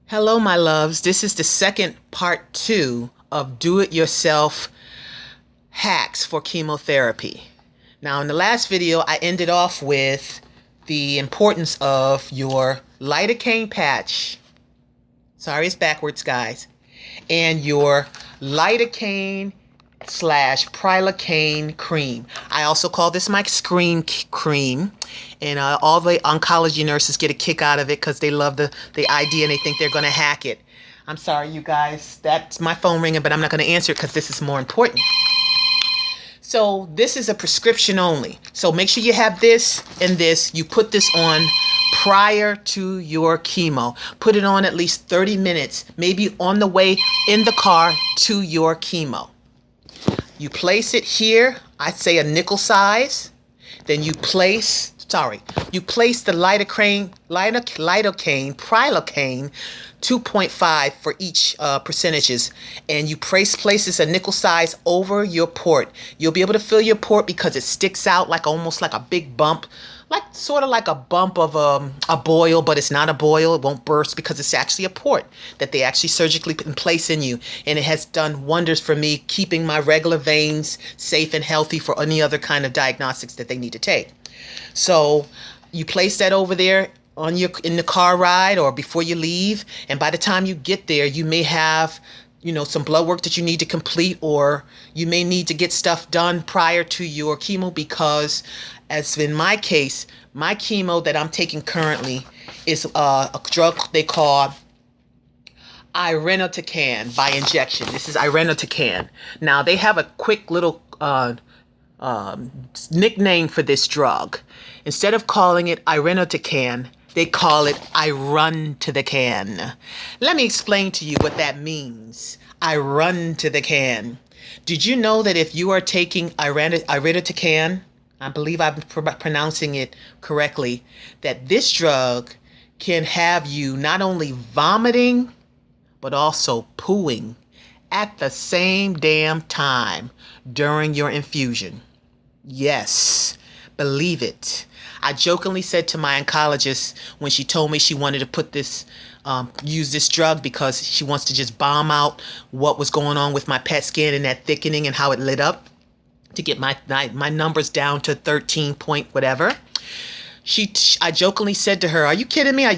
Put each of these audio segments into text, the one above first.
Hello, my loves. This is the second part two of do-it-yourself hacks for chemotherapy. Now, in the last video, I ended off with the importance of your lidocaine patch. Sorry, it's backwards, guys. And your lidocaine slash prilocaine cream. I also call this my scream cream. And all the oncology nurses get a kick out of it because they love the idea and they think they're going to hack it. I'm sorry, you guys. That's my phone ringing, but I'm not going to answer it because this is more important. So this is a prescription only. So make sure you have this and this. You put this on prior to your chemo. Put it on at least 30 minutes, maybe on the way in the car to your chemo. You place it here, I'd say a nickel size. Then you place the lidocaine, prilocaine, 2.5 for each percentages, and you places a nickel size over your port. You'll be able to feel your port because it sticks out like almost like a big bump, like sort of like a bump of a boil, but it's not a boil. It won't burst because it's actually a port that they actually surgically put in place in you, and it has done wonders for me, keeping my regular veins safe and healthy for any other kind of diagnostics that they need to take. So you place that over there in the car ride or before you leave, and by the time you get there, you may have some blood work that you need to complete, or you may need to get stuff done prior to your chemo because, as in my case, my chemo that I'm taking currently is a drug they call irinotecan by injection. This is irinotecan. Now, they have a quick little nickname for this drug. Instead of calling it irinotecan, they call it I run to the can. Let me explain to you what that means. I run to the can. Did you know that if you are taking irinotecan, I believe I'm pronouncing it correctly, that this drug can have you not only vomiting, but also pooing at the same damn time during your infusion. Yes, believe it. I jokingly said to my oncologist when she told me she wanted to put this, use this drug because she wants to just bomb out what was going on with my PET scan and that thickening and how it lit up to get my numbers down to 13 point whatever. I jokingly said to her, "Are you kidding me? Are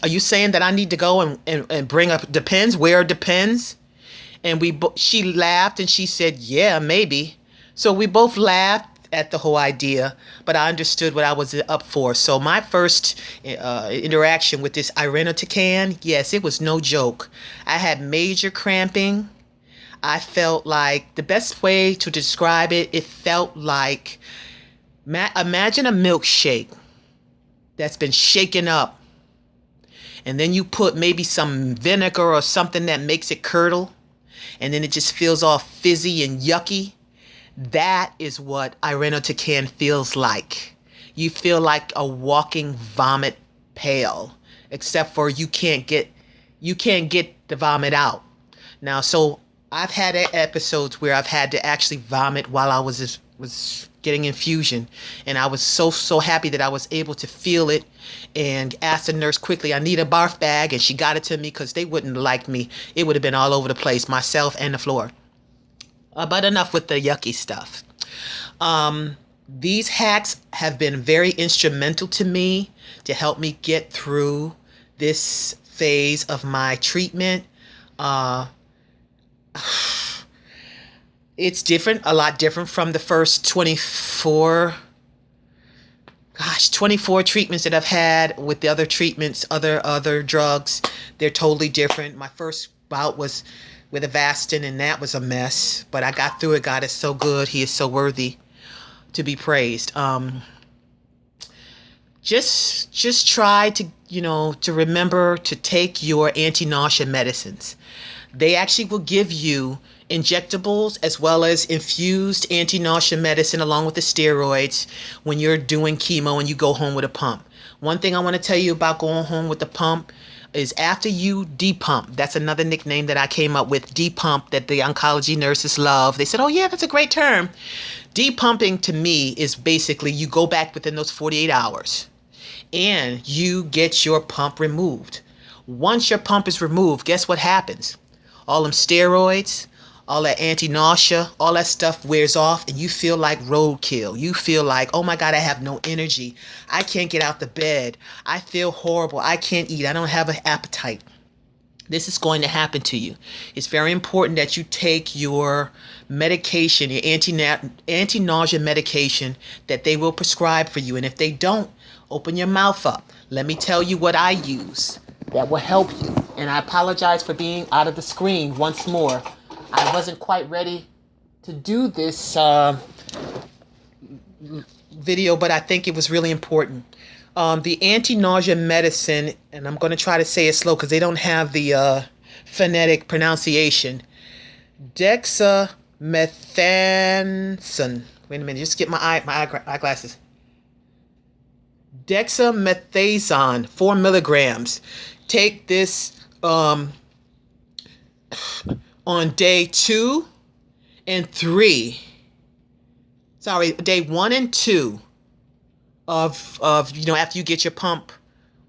you saying that I need to go and bring up Depends? Wear Depends?" And she laughed and she said, "Yeah, maybe." So we both laughed at the whole idea, but I understood what I was up for. So my first interaction with this irinotecan, yes, it was no joke. I had major cramping. I felt like, the best way to describe it, it felt like, imagine a milkshake that's been shaken up, and then you put maybe some vinegar or something that makes it curdle, and then it just feels all fizzy and yucky. That is what irinotecan feels like. You feel like a walking vomit pail, except for you can't get the vomit out. Now, so I've had episodes where I've had to actually vomit while I was getting infusion, and I was so happy that I was able to feel it and asked the nurse quickly, "I need a barf bag," and she got it to me because they wouldn't like me. It would have been all over the place, myself and the floor. But enough with the yucky stuff. These hacks have been very instrumental to me to help me get through this phase of my treatment. It's different, a lot different from the first 24 treatments that I've had with the other treatments, other drugs. They're totally different. My first bout was with Avastin, and that was a mess, but I got through it. God is so good. He is so worthy to be praised. Just try to remember to take your anti-nausea medicines. They actually will give you injectables as well as infused anti-nausea medicine along with the steroids when you're doing chemo and you go home with a pump. One thing I want to tell you about going home with the pump is after you depump, that's another nickname that I came up with, depump, that the oncology nurses love. They said, "Oh yeah, that's a great term." Depumping to me is basically you go back within those 48 hours and you get your pump removed. Once your pump is removed, guess what happens? All them steroids, all that anti-nausea, all that stuff wears off, and you feel like roadkill. You feel like, oh my God, I have no energy. I can't get out the bed. I feel horrible. I can't eat. I don't have an appetite. This is going to happen to you. It's very important that you take your medication, your anti-nausea medication that they will prescribe for you. And if they don't, open your mouth up. Let me tell you what I use that will help you. And I apologize for being out of the screen once more. I wasn't quite ready to do this video, but I think it was really important. The anti-nausea medicine, and I'm going to try to say it slow because they don't have the phonetic pronunciation. Dexamethasone. Wait a minute, just get my eyeglasses. Dexamethasone, 4 milligrams. Take this on day 2 and 3. Sorry, day 1 and 2. Of after you get your pump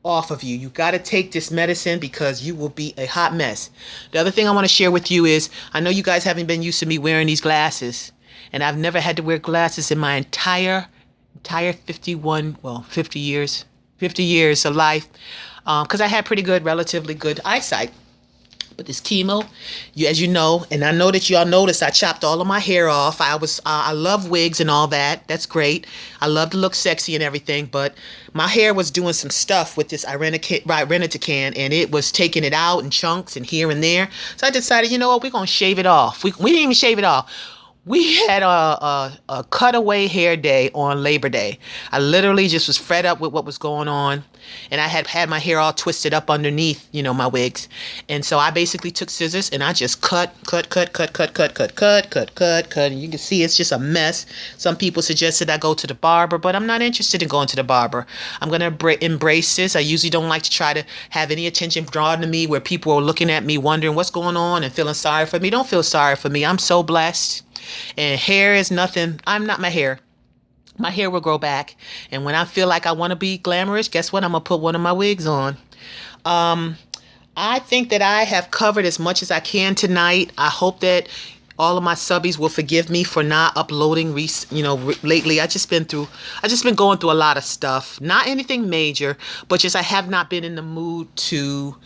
off of you. You got to take this medicine because you will be a hot mess. The other thing I want to share with you is, I know you guys haven't been used to me wearing these glasses, and I've never had to wear glasses in my entire 50 years of life, because I had relatively good eyesight. But this chemo, as you know, and I know that y'all noticed, I chopped all of my hair off. I love wigs and all that. That's great. I love to look sexy and everything. But my hair was doing some stuff with this irinotecan, and it was taking it out in chunks and here and there. So I decided, you know what, we're going to shave it off. We didn't even shave it off. We had a cutaway hair day on Labor Day. I literally just was fed up with what was going on. And I had my hair all twisted up underneath, my wigs. And so I basically took scissors and I just cut. And you can see it's just a mess. Some people suggested I go to the barber, but I'm not interested in going to the barber. I'm going to embrace this. I usually don't like to try to have any attention drawn to me where people are looking at me wondering what's going on and feeling sorry for me. Don't feel sorry for me. I'm so blessed. And hair is nothing. I'm not my hair. My hair will grow back. And when I feel like I want to be glamorous, guess what? I'm going to put one of my wigs on. I think that I have covered as much as I can tonight. I hope that all of my subbies will forgive me for not uploading lately. I just been going through a lot of stuff. Not anything major, but just I have not been in the mood to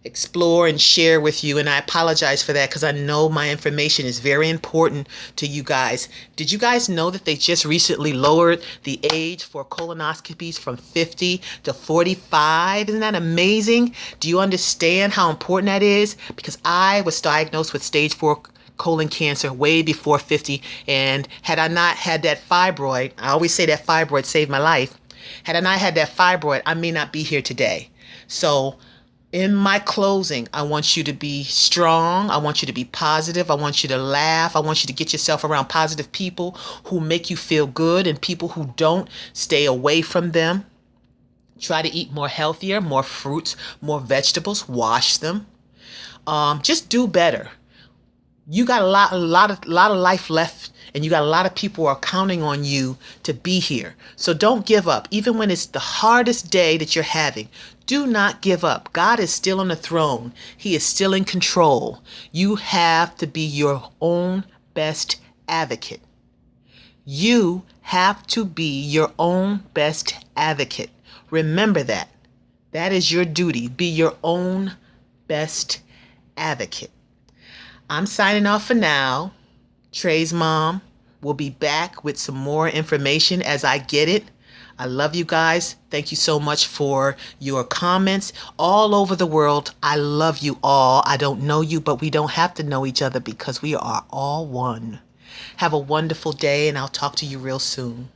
explore and share with you, and I apologize for that because I know my information is very important to you guys. Did you guys know that they just recently lowered the age for colonoscopies from 50 to 45? Isn't that amazing? Do you understand how important that is? Because I was diagnosed with stage 4 colon cancer way before 50, and had I not had that fibroid, I always say that fibroid saved my life. Had I not had that fibroid, I may not be here today. So in my closing, I want you to be strong. I want you to be positive. I want you to laugh. I want you to get yourself around positive people who make you feel good, and people who don't, stay away from them. Try to eat more healthier, more fruits, more vegetables. Wash them. Just do better. You got a lot of life left, and you got a lot of people who are counting on you to be here. So don't give up, even when it's the hardest day that you're having. Do not give up. God is still on the throne. He is still in control. You have to be your own best advocate. You have to be your own best advocate. Remember that. That is your duty. Be your own best advocate. I'm signing off for now. Trey's mom will be back with some more information as I get it. I love you guys. Thank you so much for your comments all over the world. I love you all. I don't know you, but we don't have to know each other because we are all one. Have a wonderful day, and I'll talk to you real soon.